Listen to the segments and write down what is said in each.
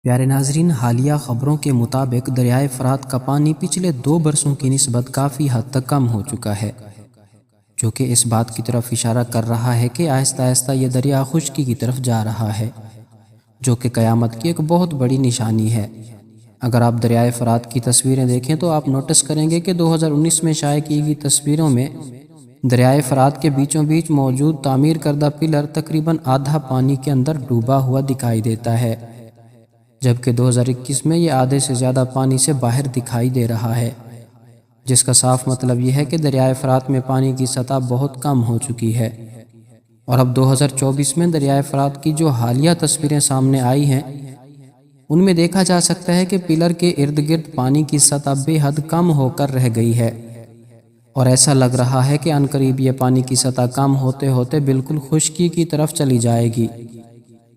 پیارے ناظرین، حالیہ خبروں کے مطابق دریائے فرات کا پانی پچھلے 2 برسوں کی نسبت کافی حد تک کم ہو چکا ہے، جو کہ اس بات کی طرف اشارہ کر رہا ہے کہ آہستہ آہستہ یہ دریا خشکی کی طرف جا رہا ہے، جو کہ قیامت کی ایک بہت بڑی نشانی ہے۔ اگر آپ دریائے فرات کی تصویریں دیکھیں تو آپ نوٹس کریں گے کہ 2019 میں شائع کی گئی تصویروں میں دریائے فرات کے بیچوں بیچ موجود تعمیر کردہ پلر تقریباً آدھا پانی کے اندر ڈوبا ہوا دکھائی دیتا ہے، جبکہ 2021 میں یہ آدھے سے زیادہ پانی سے باہر دکھائی دے رہا ہے، جس کا صاف مطلب یہ ہے کہ دریائے فرات میں پانی کی سطح بہت کم ہو چکی ہے۔ اور اب 2024 میں دریائے فرات کی جو حالیہ تصویریں سامنے آئی ہیں، ان میں دیکھا جا سکتا ہے کہ پلر کے ارد گرد پانی کی سطح بے حد کم ہو کر رہ گئی ہے، اور ایسا لگ رہا ہے کہ عنقریب یہ پانی کی سطح کم ہوتے ہوتے بالکل خشکی کی طرف چلی جائے گی،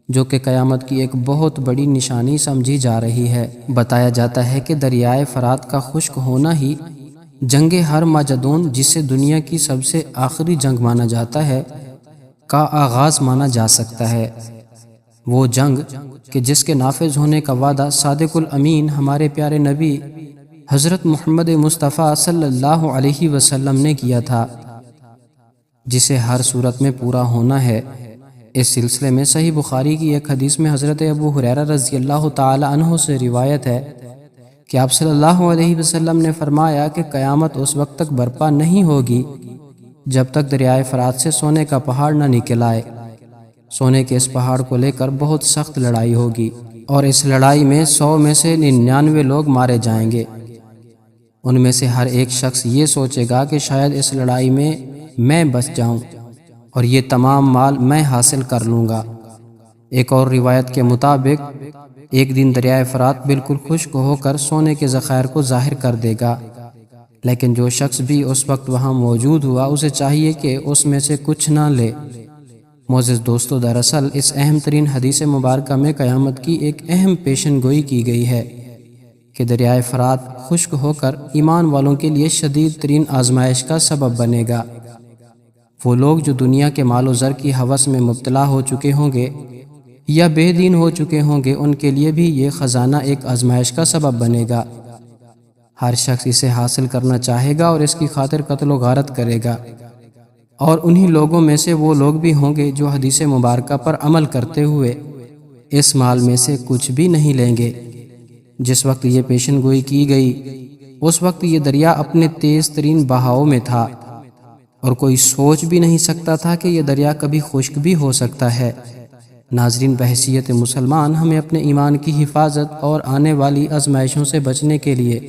جو کہ قیامت کی ایک بہت بڑی نشانی سمجھی جا رہی ہے۔ بتایا جاتا ہے کہ دریائے فرات کا خشک ہونا ہی جنگ ہرمجدون، جسے دنیا کی سب سے آخری جنگ مانا جاتا ہے، کا آغاز مانا جا سکتا ہے۔ وہ جنگ کہ جس کے نافذ ہونے کا وعدہ صادق الامین ہمارے پیارے نبی حضرت محمد مصطفیٰ صلی اللہ علیہ وسلم نے کیا تھا، جسے ہر صورت میں پورا ہونا ہے۔ اس سلسلے میں صحیح بخاری کی ایک حدیث میں حضرت ابو ہریرہ رضی اللہ تعالی عنہ سے روایت ہے کہ آپ صلی اللہ علیہ وسلم نے فرمایا کہ قیامت اس وقت تک برپا نہیں ہوگی جب تک دریائے فرات سے سونے کا پہاڑ نہ نکل آئے۔ سونے کے اس پہاڑ کو لے کر بہت سخت لڑائی ہوگی، اور اس لڑائی میں 100 میں سے 99 لوگ مارے جائیں گے۔ ان میں سے ہر ایک شخص یہ سوچے گا کہ شاید اس لڑائی میں بچ جاؤں اور یہ تمام مال میں حاصل کر لوں گا۔ ایک اور روایت کے مطابق ایک دن دریائے فرات بالکل خشک ہو کر سونے کے ذخائر کو ظاہر کر دے گا، لیکن جو شخص بھی اس وقت وہاں موجود ہوا اسے چاہیے کہ اس میں سے کچھ نہ لے۔ معزز دوستو، دراصل اس اہم ترین حدیث مبارکہ میں قیامت کی ایک اہم پیشن گوئی کی گئی ہے کہ دریائے فرات خشک ہو کر ایمان والوں کے لیے شدید ترین آزمائش کا سبب بنے گا۔ وہ لوگ جو دنیا کے مال و زر کی ہوس میں مبتلا ہو چکے ہوں گے یا بے دین ہو چکے ہوں گے، ان کے لیے بھی یہ خزانہ ایک آزمائش کا سبب بنے گا۔ ہر شخص اسے حاصل کرنا چاہے گا اور اس کی خاطر قتل و غارت کرے گا، اور انہی لوگوں میں سے وہ لوگ بھی ہوں گے جو حدیث مبارکہ پر عمل کرتے ہوئے اس مال میں سے کچھ بھی نہیں لیں گے۔ جس وقت یہ پیشن گوئی کی گئی اس وقت یہ دریا اپنے تیز ترین بہاؤ میں تھا، اور کوئی سوچ بھی نہیں سکتا تھا کہ یہ دریا کبھی خشک بھی ہو سکتا ہے۔ ناظرین، بحیثیت مسلمان ہمیں اپنے ایمان کی حفاظت اور آنے والی آزمائشوں سے بچنے کے لیے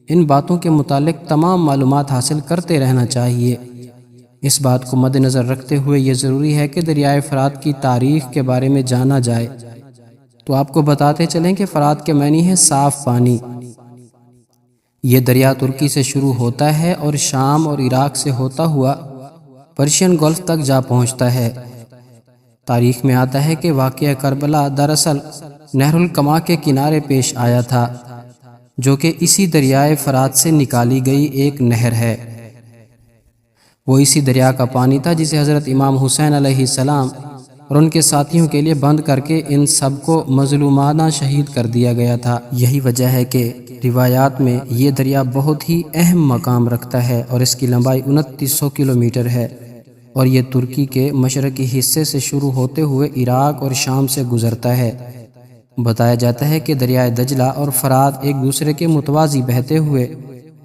ان باتوں کے متعلق تمام معلومات حاصل کرتے رہنا چاہیے۔ اس بات کو مد نظر رکھتے ہوئے یہ ضروری ہے کہ دریائے فرات کی تاریخ کے بارے میں جانا جائے۔ تو آپ کو بتاتے چلیں کہ فرات کے معنی ہے صاف پانی۔ یہ دریا ترکی سے شروع ہوتا ہے اور شام اور عراق سے ہوتا ہوا پرشین گلف تک جا پہنچتا ہے۔ تاریخ میں آتا ہے کہ واقعہ کربلا دراصل نہر الکما کے کنارے پیش آیا تھا، جو کہ اسی دریائے فرات سے نکالی گئی ایک نہر ہے۔ وہ اسی دریا کا پانی تھا جسے حضرت امام حسین علیہ السلام اور ان کے ساتھیوں کے لیے بند کر کے ان سب کو مظلومانہ شہید کر دیا گیا تھا۔ یہی وجہ ہے کہ روایات میں یہ دریا بہت ہی اہم مقام رکھتا ہے، اور اس کی لمبائی 2900 کلومیٹر ہے، اور یہ ترکی کے مشرقی حصے سے شروع ہوتے ہوئے عراق اور شام سے گزرتا ہے۔ بتایا جاتا ہے کہ دریائے دجلہ اور فرات ایک دوسرے کے متوازی بہتے ہوئے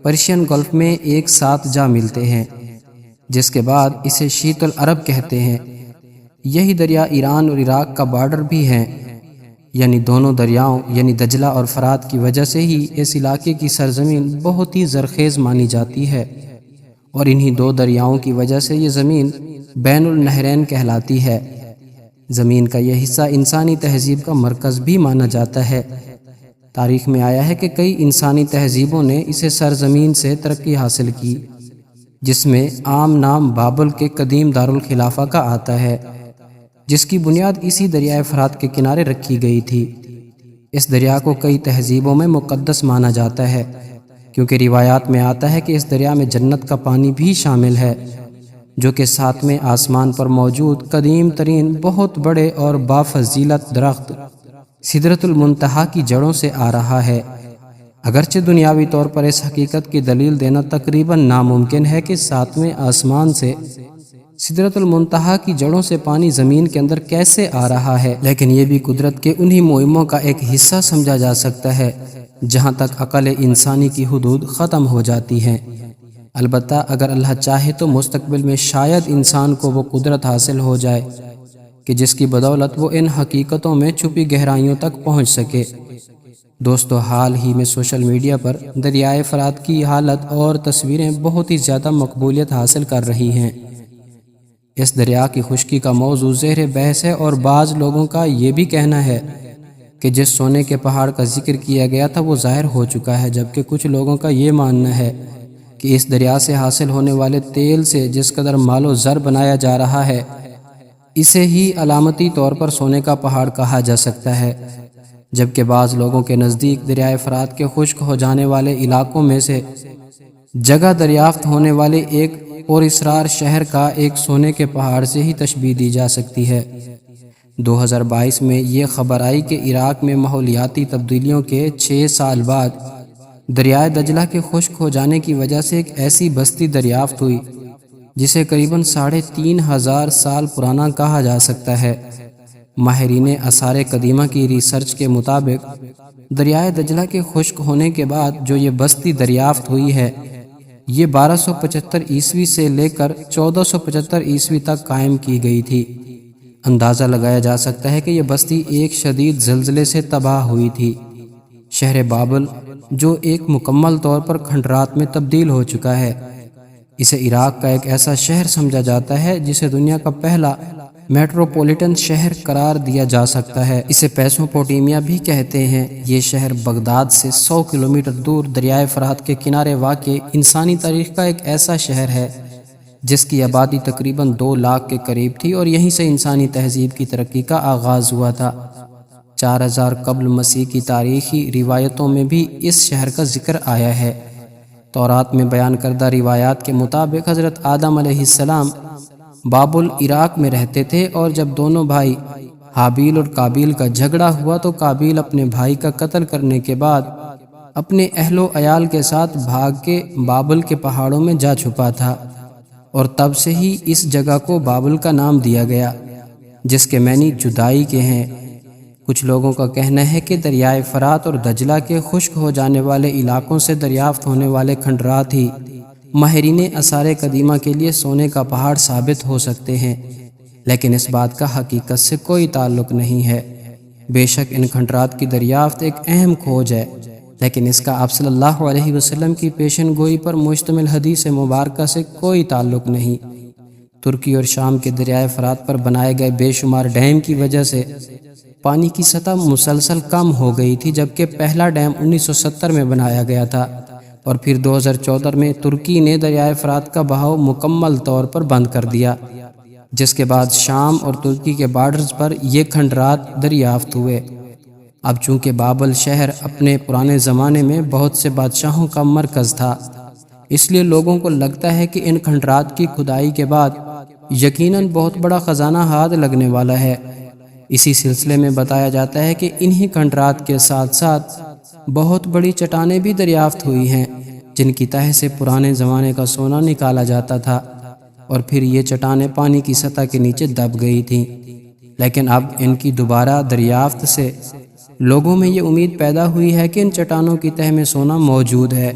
پرشین گلف میں ایک ساتھ جا ملتے ہیں، جس کے بعد اسے شیت العرب کہتے ہیں۔ یہی دریا ایران اور عراق کا بارڈر بھی ہے، یعنی دونوں دریاؤں یعنی دجلہ اور فرات کی وجہ سے ہی اس علاقے کی سرزمین بہت ہی زرخیز مانی جاتی ہے، اور انہی 2 دریاؤں کی وجہ سے یہ زمین بین النہرین کہلاتی ہے۔ زمین کا یہ حصہ انسانی تہذیب کا مرکز بھی مانا جاتا ہے۔ تاریخ میں آیا ہے کہ کئی انسانی تہذیبوں نے اسے سرزمین سے ترقی حاصل کی، جس میں عام نام بابل کے قدیم دارالخلافہ کا آتا ہے، جس کی بنیاد اسی دریائے فرات کے کنارے رکھی گئی تھی۔ اس دریا کو کئی تہذیبوں میں مقدس مانا جاتا ہے، کیونکہ روایات میں آتا ہے کہ اس دریا میں جنت کا پانی بھی شامل ہے، جو کہ 7ویں آسمان پر موجود قدیم ترین بہت بڑے اور بافضیلت درخت سدرۃ المنتہا کی جڑوں سے آ رہا ہے۔ اگرچہ دنیاوی طور پر اس حقیقت کی دلیل دینا تقریباً ناممکن ہے کہ 7ویں آسمان سے سدرۃ المنتہا کی جڑوں سے پانی زمین کے اندر کیسے آ رہا ہے، لیکن یہ بھی قدرت کے انہی معموں کا ایک حصہ سمجھا جا سکتا ہے جہاں تک عقل انسانی کی حدود ختم ہو جاتی ہیں۔ البتہ اگر اللہ چاہے تو مستقبل میں شاید انسان کو وہ قدرت حاصل ہو جائے کہ جس کی بدولت وہ ان حقیقتوں میں چھپی گہرائیوں تک پہنچ سکے۔ دوستو، حال ہی میں سوشل میڈیا پر دریائے فرات کی حالت اور تصویریں بہت ہی زیادہ مقبولیت حاصل کر رہی ہیں۔ اس دریا کی خشکی کا موضوع زیر بحث ہے اور بعض لوگوں کا یہ بھی کہنا ہے کہ جس سونے کے پہاڑ کا ذکر کیا گیا تھا وہ ظاہر ہو چکا ہے، جبکہ کچھ لوگوں کا یہ ماننا ہے کہ اس دریا سے حاصل ہونے والے تیل سے جس قدر مال و زر بنایا جا رہا ہے اسے ہی علامتی طور پر سونے کا پہاڑ کہا جا سکتا ہے، جبکہ بعض لوگوں کے نزدیک دریائے فرات کے خشک ہو جانے والے علاقوں میں سے جگہ دریافت ہونے والے ایک اور اسرار شہر کا ایک سونے کے پہاڑ سے ہی تشبیہ دی جا سکتی ہے۔ 2022 میں یہ خبر آئی کہ عراق میں ماحولیاتی تبدیلیوں کے 6 سال بعد دریائے دجلہ کے خشک ہو جانے کی وجہ سے ایک ایسی بستی دریافت ہوئی جسے قریباً 3500 سال پرانا کہا جا سکتا ہے۔ ماہرین آثار قدیمہ کی ریسرچ کے مطابق دریائے دجلہ کے خشک ہونے کے بعد جو یہ بستی دریافت ہوئی ہے یہ 1275 عیسوی سے لے کر 1475 عیسوی تک قائم کی گئی تھی۔ اندازہ لگایا جا سکتا ہے کہ یہ بستی ایک شدید زلزلے سے تباہ ہوئی تھی۔ شہر بابل جو ایک مکمل طور پر کھنڈرات میں تبدیل ہو چکا ہے، اسے عراق کا ایک ایسا شہر سمجھا جاتا ہے جسے دنیا کا پہلا میٹروپولیٹن شہر قرار دیا جا سکتا ہے۔ اسے پیسوپوٹیمیا بھی کہتے ہیں۔ یہ شہر بغداد سے 100 کلومیٹر دور دریائے فرات کے کنارے واقع انسانی تاریخ کا ایک ایسا شہر ہے جس کی آبادی تقریباً 2 لاکھ کے قریب تھی اور یہیں سے انسانی تہذیب کی ترقی کا آغاز ہوا تھا۔ 4000 قبل مسیح کی تاریخی روایتوں میں بھی اس شہر کا ذکر آیا ہے۔ تورات میں بیان کردہ روایات کے مطابق حضرت آدم علیہ السلام بابل عراق میں رہتے تھے، اور جب دونوں بھائی حابیل اور قابیل کا جھگڑا ہوا تو قابیل اپنے بھائی کا قتل کرنے کے بعد اپنے اہل و عیال کے ساتھ بھاگ کے بابل کے پہاڑوں میں جا چھپا تھا، اور تب سے ہی اس جگہ کو بابل کا نام دیا گیا جس کے معنی جدائی کے ہیں۔ کچھ لوگوں کا کہنا ہے کہ دریائے فرات اور دجلہ کے خشک ہو جانے والے علاقوں سے دریافت ہونے والے کھنڈرات ہی ماہرین آثار قدیمہ کے لیے سونے کا پہاڑ ثابت ہو سکتے ہیں، لیکن اس بات کا حقیقت سے کوئی تعلق نہیں ہے۔ بے شک ان کھنڈرات کی دریافت ایک اہم کھوج ہے، لیکن اس کا آپ صلی اللہ علیہ وسلم کی پیشن گوئی پر مشتمل حدیث مبارکہ سے کوئی تعلق نہیں۔ ترکی اور شام کے دریائے فرات پر بنائے گئے بے شمار ڈیم کی وجہ سے پانی کی سطح مسلسل کم ہو گئی تھی، جبکہ پہلا ڈیم 1970 میں بنایا گیا تھا، اور پھر 2014 میں ترکی نے دریائے فرات کا بہاؤ مکمل طور پر بند کر دیا، جس کے بعد شام اور ترکی کے بارڈرز پر یہ کھنڈرات دریافت ہوئے۔ اب چونکہ بابل شہر اپنے پرانے زمانے میں بہت سے بادشاہوں کا مرکز تھا، اس لیے لوگوں کو لگتا ہے کہ ان کھنڈرات کی کھدائی کے بعد یقیناً بہت بڑا خزانہ ہاتھ لگنے والا ہے۔ اسی سلسلے میں بتایا جاتا ہے کہ انہی کھنڈرات کے ساتھ ساتھ بہت بڑی چٹانیں بھی دریافت ہوئی ہیں جن کی تہہ سے پرانے زمانے کا سونا نکالا جاتا تھا، اور پھر یہ چٹانیں پانی کی سطح کے نیچے دب گئی تھیں، لیکن اب ان کی دوبارہ دریافت سے لوگوں میں یہ امید پیدا ہوئی ہے کہ ان چٹانوں کی تہہ میں سونا موجود ہے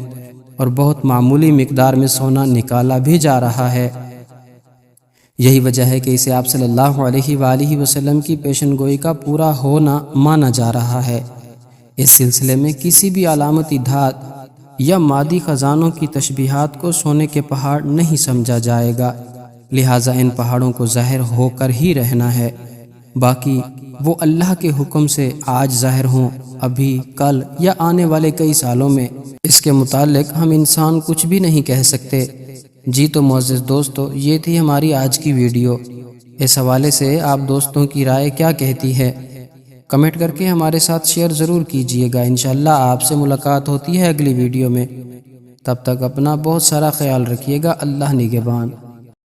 اور بہت معمولی مقدار میں سونا نکالا بھی جا رہا ہے۔ یہی وجہ ہے کہ اسے آپ صلی اللہ علیہ وآلہ وسلم کی پیشن گوئی کا پورا ہونا مانا جا رہا ہے۔ اس سلسلے میں کسی بھی علامتی دھات یا مادی خزانوں کی تشبیہات کو سونے کے پہاڑ نہیں سمجھا جائے گا، لہٰذا ان پہاڑوں کو ظاہر ہو کر ہی رہنا ہے، باقی وہ اللہ کے حکم سے آج ظاہر ہوں، ابھی، کل یا آنے والے کئی سالوں میں، اس کے متعلق ہم انسان کچھ بھی نہیں کہہ سکتے۔ جی تو معزز دوستو، یہ تھی ہماری آج کی ویڈیو۔ اس حوالے سے آپ دوستوں کی رائے کیا کہتی ہے؟ کمنٹ کر کے ہمارے ساتھ شیئر ضرور کیجئے گا۔ انشاءاللہ آپ سے ملاقات ہوتی ہے اگلی ویڈیو میں۔ تب تک اپنا بہت سارا خیال رکھیے گا۔ اللہ نگہبان۔